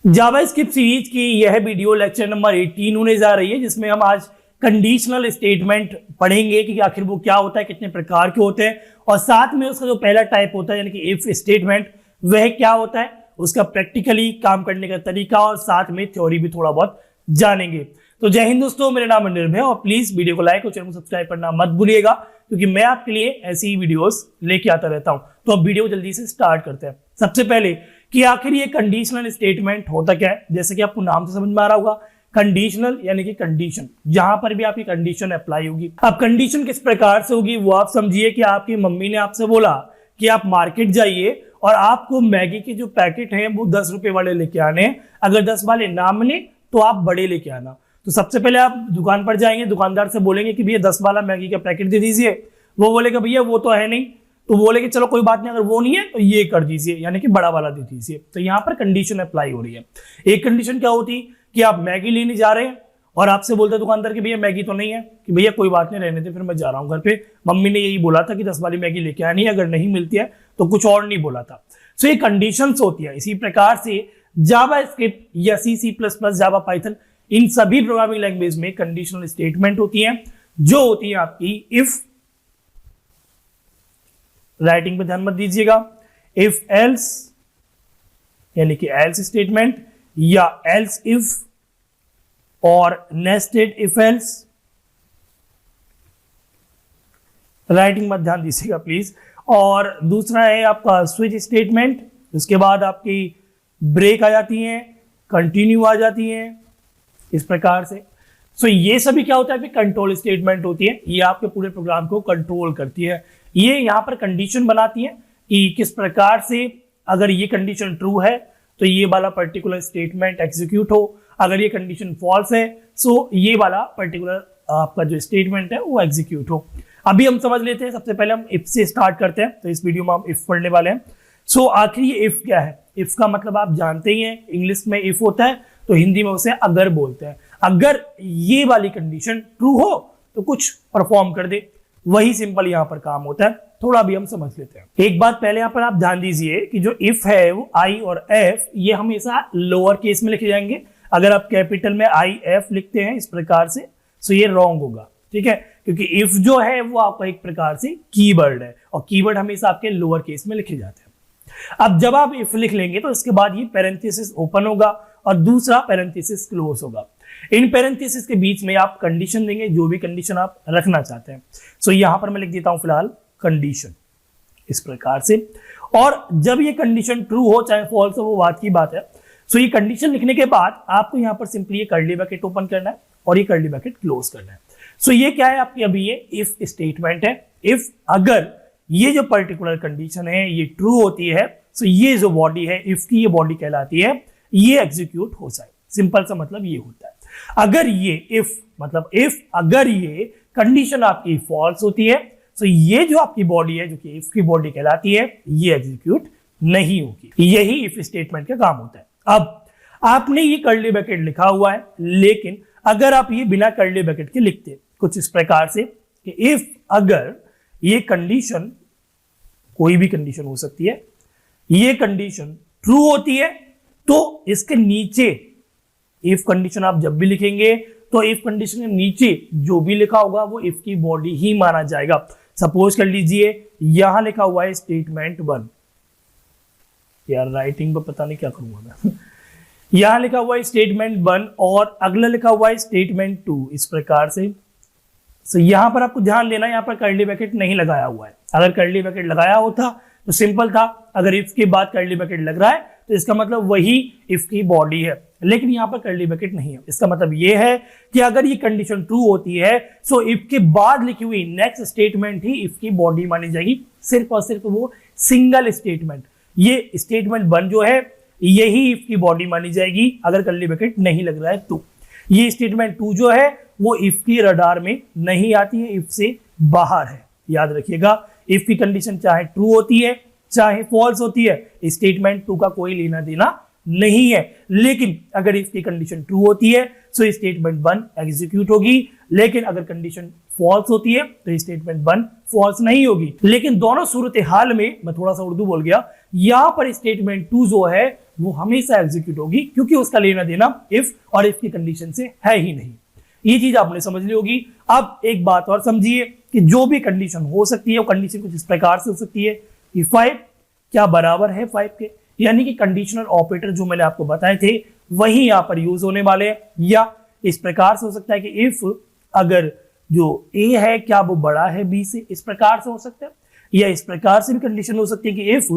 JavaScript series की यह video lecture number 18 होने जा रही है, जिसमें हम आज कंडीशनल स्टेटमेंट पढ़ेंगे कि आखिर वो क्या होता है, कितने प्रकार के होते हैं, और साथ में उसका जो पहला टाइप होता है यानी कि इफ स्टेटमेंट, वह क्या होता है, उसका प्रैक्टिकली काम करने का तरीका और साथ में थ्योरी भी थोड़ा बहुत जानेंगे। तो जय हिंद दोस्तों, मेरा नाम है निर्भय और प्लीज वीडियो को लाइक और चैनल को सब्सक्राइब करना मत भूलिएगा, क्योंकि मैं आपके लिए ऐसी ही वीडियोस लेके आता रहता हूं। तो अब वीडियो जल्दी से स्टार्ट करते हैं। सबसे पहले कि आखिर ये कंडीशनल स्टेटमेंट होता क्या है, जैसे कि आपको नाम से समझ में आ रहा होगा, कंडीशनल यानी कि कंडीशन, जहां पर भी आपकी कंडीशन अप्लाई होगी। अब कंडीशन किस प्रकार से होगी वो आप समझिए कि आपकी मम्मी ने आपसे बोला कि आप मार्केट जाइए और आपको मैगी के जो पैकेट हैं वो 10 रुपए वाले लेके आने हैं, अगर 10 वाले ना मिले तो आप बड़े लेके आना। तो सबसे पहले आप दुकान पर जाएंगे, दुकानदार से बोलेंगे कि भैया 10 वाला मैगी का पैकेट दे दीजिए। वो बोलेगा भैया वो तो है नहीं, तो बोलेंगे चलो कोई बात नहीं, अगर वो नहीं है तो ये कर दीजिए, यानी कि बड़ा वाला दे दीजिए। तो यहाँ पर कंडीशन अप्लाई हो रही है। एक कंडीशन क्या होती कि आप मैगी लेने जा रहे हैं और आपसे बोलते हैं दुकानदार कि भैया मैगी तो नहीं है, कि भैया कोई बात नहीं, रहने दे, फिर मैं जा रहा हूँ घर पे, मम्मी ने यही बोला था कि 10 वाली मैगी लेके आनी है, अगर नहीं मिलती है तो कुछ और नहीं बोला था। सो ये कंडीशंस होती है। इसी प्रकार से जावास्क्रिप्ट या C++, जावा, पाइथन, इन सभी प्रोग्रामिंग लैंग्वेज में कंडीशनल स्टेटमेंट होती हैं, जो होती है आपकी इफ, राइटिंग पे ध्यान मत दीजिएगा, इफ एल्स यानी कि एल्स स्टेटमेंट, या एल्स इफ, और नेस्टेड इफ एल्स, राइटिंग मत ध्यान दीजिएगा प्लीज। और दूसरा है आपका स्विच स्टेटमेंट, उसके बाद आपकी ब्रेक आ जाती है, कंटिन्यू आ जाती है, इस प्रकार से। सो ये सभी क्या होता है, कंट्रोल स्टेटमेंट होती है, ये आपके पूरे प्रोग्राम को कंट्रोल करती है। ये यहाँ पर कंडीशन बनाती है कि किस प्रकार से अगर ये कंडीशन ट्रू है तो ये वाला पर्टिकुलर स्टेटमेंट एग्जीक्यूट हो, अगर ये कंडीशन फॉल्स है सो ये वाला पर्टिकुलर आपका जो स्टेटमेंट है वो एग्जीक्यूट हो। अभी हम समझ लेते हैं, सबसे पहले हम इफ से स्टार्ट करते हैं। तो इस वीडियो में हम इफ पढ़ने वाले हैं। सो आखिर ये इफ क्या है? इफ का मतलब आप जानते ही हैं, इंग्लिश में इफ होता है तो हिंदी में उसे अगर बोलते हैं। अगर ये वाली कंडीशन ट्रू हो तो कुछ परफॉर्म कर दे, वही सिंपल यहां पर काम होता है। थोड़ा भी हम समझ लेते हैं। एक बात पहले यहां पर आप ध्यान दीजिए कि जो इफ है वो आई और एफ, ये हमेशा लोअर केस में लिखे जाएंगे। अगर आप कैपिटल में आई एफ लिखते हैं इस प्रकार से तो ये रॉन्ग होगा, ठीक है, क्योंकि इफ जो है वो आपका एक प्रकार से कीवर्ड है और कीवर्ड हमेशा आपके लोअर केस में लिखे जाते हैं। अब जब आप इफ लिख लेंगे तो इसके बाद ये पैरेंथेसिस ओपन होगा और दूसरा पैरेंथेसिस क्लोज होगा। इन पैरेंथेसिस के बीच में आप कंडीशन देंगे, जो भी कंडीशन आप रखना चाहते हैं। सो यहां पर मैं लिख देता हूं फिलहाल कंडीशन, इस प्रकार से। और जब ये कंडीशन ट्रू हो चाहे फॉल्स हो, वो बात की बात है। सो ये कंडीशन लिखने के बाद आपको यहां पर सिंपली ये कर्ली ब्रैकेट ओपन करना है और ये कर्ली ब्रैकेट क्लोज करना है। सो ये क्या है आपकी, अभी ये इफ स्टेटमेंट है। इफ अगर ये जो पर्टिकुलर कंडीशन है ये ट्रू होती है, सो ये जो बॉडी है इफ की, ये बॉडी कहलाती है, ये एग्जीक्यूट हो जाए। सिंपल सा मतलब ये होता है। अगर ये इफ मतलब इफ अगर ये कंडीशन आपकी फॉल्स होती है तो ये जो आपकी बॉडी है, जो कि इफ की बॉडी कहलाती है, ये एग्जीक्यूट नहीं होगी। यही इफ स्टेटमेंट का काम होता है। अब आपने ये कर्ली ब्रैकेट लिखा हुआ है, लेकिन अगर आप ये बिना कर्ली ब्रैकेट के लिखते कुछ इस प्रकार से कि इफ अगर ये कंडीशन, कोई भी कंडीशन हो सकती है, ये कंडीशन ट्रू होती है तो इसके नीचे इफ कंडीशन आप जब भी लिखेंगे तो इफ कंडीशन के नीचे जो भी लिखा होगा वो इफ की बॉडी ही माना जाएगा। सपोज कर लीजिए यहां लिखा हुआ है स्टेटमेंट 1, यार राइटिंग पर पता नहीं क्या करूंगा मैं यहां लिखा हुआ है स्टेटमेंट 1 और अगला लिखा हुआ है स्टेटमेंट 2, इस प्रकार से। तो यहां पर आपको ध्यान देना, यहां पर कर्ली ब्रैकेट नहीं लगाया हुआ है। अगर कर्ली ब्रैकेट लगाया होता तो सिंपल था, अगर इफ के बाद कर्ली ब्रैकेट लग रहा है तो इसका मतलब वही इफ की बॉडी है, लेकिन यहां पर कर्ली ब्रैकेट नहीं है। इसका मतलब यह है कि अगर ये कंडीशन ट्रू होती है सो इफ के बाद लिखी हुई नेक्स्ट स्टेटमेंट ही इफ की बॉडी मानी जाएगी, सिर्फ और सिर्फ वो सिंगल स्टेटमेंट, ये स्टेटमेंट 1 जो है यही इफ की बॉडी मानी जाएगी अगर कर्ली ब्रैकेट नहीं लग रहा है तो। ये स्टेटमेंट 2 जो है वो इफ की रडार में नहीं आती है, इफ से बाहर है। याद रखिएगा, इफ की कंडीशन चाहे ट्रू होती है चाहे फॉल्स होती है, स्टेटमेंट 2 का कोई लेना देना नहीं है। लेकिन अगर इफ की कंडीशन ट्रू होती है तो स्टेटमेंट 1 एग्जीक्यूट होगी, लेकिन अगर कंडीशन फॉल्स होती है तो स्टेटमेंट 1 फॉल्स नहीं होगी। लेकिन दोनों सूरत हाल में, मैं थोड़ा सा उर्दू बोल गया, यहां पर स्टेटमेंट 2 जो है वो हमेशा एग्जीक्यूट होगी, क्योंकि उसका लेना देना इफ और इफ की कंडीशन से है ही नहीं। ये चीज आपने समझ ली होगी। अब एक बात और समझिए कि जो भी कंडीशन हो सकती है वो कंडीशन कुछ इस प्रकार से हो सकती है कि 5 क्या बराबर है 5 के, यानी कि कंडीशनल ऑपरेटर जो मैंने आपको बताए थे वही यहां पर यूज होने वाले हैं। या इस प्रकार से हो सकता है कि इफ अगर जो ए है क्या वो बड़ा है बी से, इस प्रकार से हो सकता है। या इस प्रकार से भी कंडीशन हो सकती है कि इफ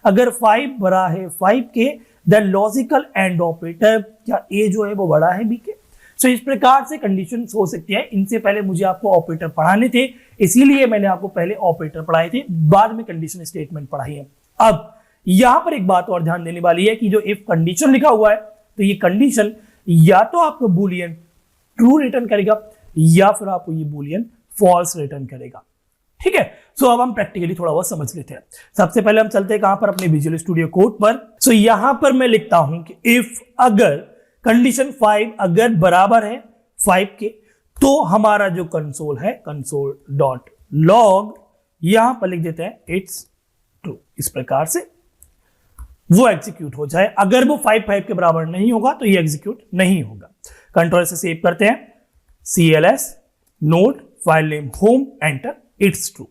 अगर 5 बड़ा है 5 के, द लॉजिकल एंड ऑपरेटर क्या ए जो है वो बड़ा है बी के। सो इस प्रकार से कंडीशन हो सकती है। इनसे पहले मुझे आपको ऑपरेटर पढ़ाने थे, इसीलिए मैंने आपको पहले ऑपरेटर पढ़ाए थे, बाद में कंडीशन स्टेटमेंट पढ़ाई है। अब यहां पर एक बात और ध्यान देने वाली है कि जो इफ कंडीशन लिखा हुआ है तो ये कंडीशन या तो आपको बूलियन ट्रू रिटर्न करेगा या फिर आपको ये बूलियन फॉल्स रिटर्न करेगा। ठीक है, सो अब हम प्रैक्टिकली थोड़ा बहुत समझ लेते हैं। सबसे पहले हम चलते हैं कहां पर, अपने विजुअल स्टूडियो कोड पर। सो यहां पर मैं लिखता हूं कि इफ अगर कंडीशन 5 अगर बराबर है 5 के, तो हमारा जो कंसोल है कंसोल डॉट लॉग यहां पर लिख देते हैं इट्स ट्रू। इस प्रकार से वो एग्जीक्यूट हो जाए। अगर वो 5 के बराबर नहीं होगा तो ये एग्जीक्यूट नहीं होगा। कंट्रोल से सेव करते हैं, CLS node file name home enter it's true.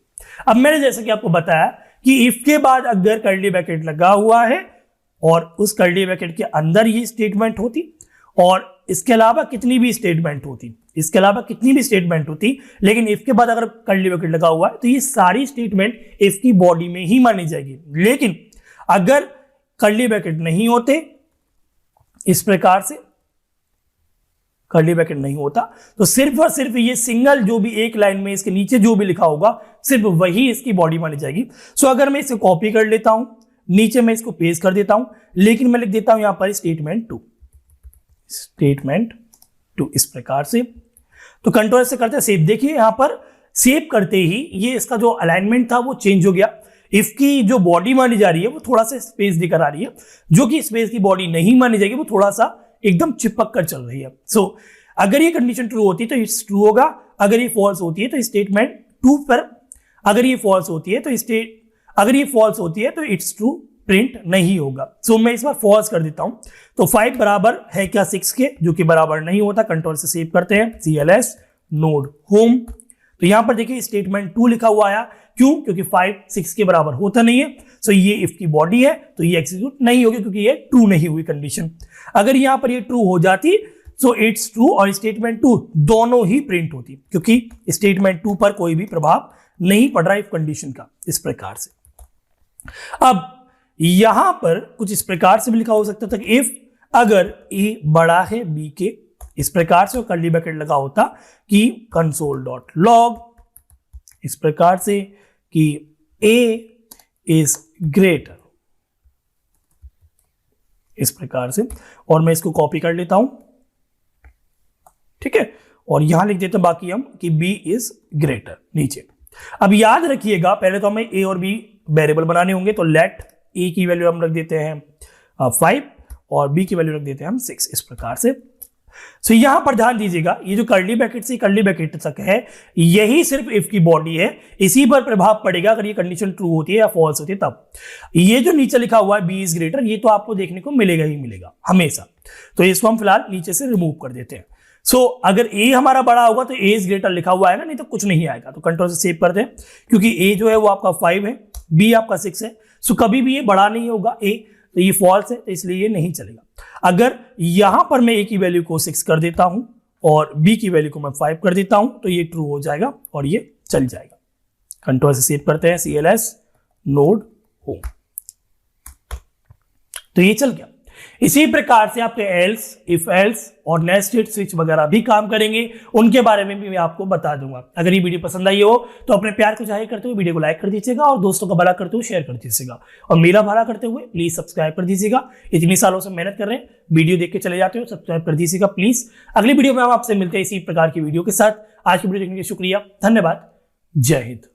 अब मैंने जैसे कि आपको बताया कि इफ के बाद अगर कर्ली ब्रैकेट लगा हुआ है और उस कर्ली ब्रैकेट के अंदर ये स्टेटमेंट होती और इसके अलावा कितनी भी स्टेटमेंट होती, लेकिन इफ के बाद अगर कर्ली ब्रैकेट लगा हुआ है तो ये सारी स्टेटमेंट इफ की बॉडी में ही मानी जाएगी। लेकिन अगर कर्ली ब्रैकेट नहीं होते, इस प्रकार से कर्ली ब्रैकेट नहीं होता, तो सिर्फ और सिर्फ ये सिंगल जो भी एक लाइन में इसके नीचे जो भी लिखा होगा सिर्फ वही इसकी बॉडी मानी जाएगी। सो अगर मैं इसे कॉपी कर लेता हूं, नीचे मैं इसको पेस्ट कर देता हूं, लेकिन मैं लिख देता हूं यहां पर स्टेटमेंट 2 इस प्रकार से। तो कंट्रोल से करते सेव। देखिए यहां पर सेव करते ही ये इसका जो अलाइनमेंट था वो चेंज हो गया। इफ की जो बॉडी मानी जा रही है वो थोड़ा सा स्पेस दिखा रही है, जो कि स्पेस की बॉडी नहीं मानी जाएगी, वो थोड़ा सा एकदम चिपक कर चल रही है। सो अगर ये कंडीशन ट्रू होती है तो इट्स ट्रू होगा, अगर ये फॉल्स होती है तो स्टेटमेंट 2 पर, अगर ये फॉल्स होती है तो इट्स ट्रू प्रिंट नहीं होगा। सो मैं इस बार फॉल्स कर देता हूं। तो 5 बराबर है क्या 6 के, जो कि बराबर नहीं होता। कंट्रोल से सेव करते हैं, CLS नोड होम। तो यहां पर देखिए स्टेटमेंट 2 लिखा हुआ आया, क्यों? क्योंकि 5 6 के बराबर होता नहीं है। सो ये इफ की बॉडी है तो ये एग्जीक्यूट नहीं होगी, क्योंकि ये ट्रू नहीं हुई कंडीशन। अगर यहां पर ये ट्रू हो जाती सो इट्स ट्रू और स्टेटमेंट 2 दोनों ही प्रिंट होती, क्योंकि स्टेटमेंट 2 पर कोई भी प्रभाव नहीं पड़ रहा इफ कंडीशन का। इस प्रकार से अब यहां पर कुछ इस प्रकार से भी लिखा हो सकता था कि इफ अगर ए बड़ा है बी के, इस प्रकार से कर्ली ब्रैकेट लगा होता कि कंसोल डॉट लॉग इस प्रकार से कि ए इज ग्रेटर, इस प्रकार से। और मैं इसको कॉपी कर लेता हूं, ठीक है, और यहां लिख देते हैं बाकी हम कि बी इज ग्रेटर नीचे। अब याद रखिएगा पहले तो हमें ए और बी वेरिएबल बनाने होंगे, तो लेट ए की वैल्यू हम रख देते हैं 5 और बी की वैल्यू रख देते हैं हम 6, इस प्रकार से। सो यहां पर ध्यान दीजिएगा, ये जो कर्ली ब्रैकेट से कर्ली ब्रैकेट तक है यही सिर्फ इफ की बॉडी है, इसी पर प्रभाव पड़ेगा अगर ये कंडीशन ट्रू होती है या फॉल्स होती है तब। ये जो नीचे लिखा हुआ है बी इज ग्रेटर, ये तो आपको देखने को मिलेगा ही मिलेगा हमेशा, तो इसको हम फिलहाल नीचे से रिमूव कर देते हैं। सो अगर ए हमारा बड़ा होगा तो ए इज ग्रेटर लिखा हुआ आएगा, नहीं तो कुछ नहीं आएगा। तो कंट्रोल से सेव करते हैं, क्योंकि ए जो है वो आपका 5 है, बी आपका 6 है। सो कभी भी ये बड़ा नहीं होगा ए, तो ये फॉल्स है, तो इसलिए ये नहीं चलेगा। अगर यहां पर मैं ए की वैल्यू को 6 कर देता हूं और बी की वैल्यू को मैं 5 कर देता हूं, तो ये ट्रू हो जाएगा और ये चल जाएगा। कंट्रोल से सेव करते हैं, CLS नोड होम, तो ये चल गया। इसी प्रकार से आपके एल्स, इफ एल्स और नेस्टेड स्विच वगैरह भी काम करेंगे, उनके बारे में भी मैं आपको बता दूंगा। अगर ये वीडियो पसंद आई हो तो अपने प्यार को जाहिर करते हुए वीडियो को लाइक कर दीजिएगा और दोस्तों का भला करते हुए शेयर कर दीजिएगा, और मेरा भला करते हुए प्लीज सब्सक्राइब कर दीजिएगा। इतनी सालों से मेहनत कर रहे हैं, वीडियो देख के चले जाते हो, सब्सक्राइब कर दीजिएगा प्लीज। अगली वीडियो में हम आपसे मिलते हैं इसी प्रकार की वीडियो के साथ। आज की वीडियो देखने के लिए शुक्रिया, धन्यवाद, जय हिंद।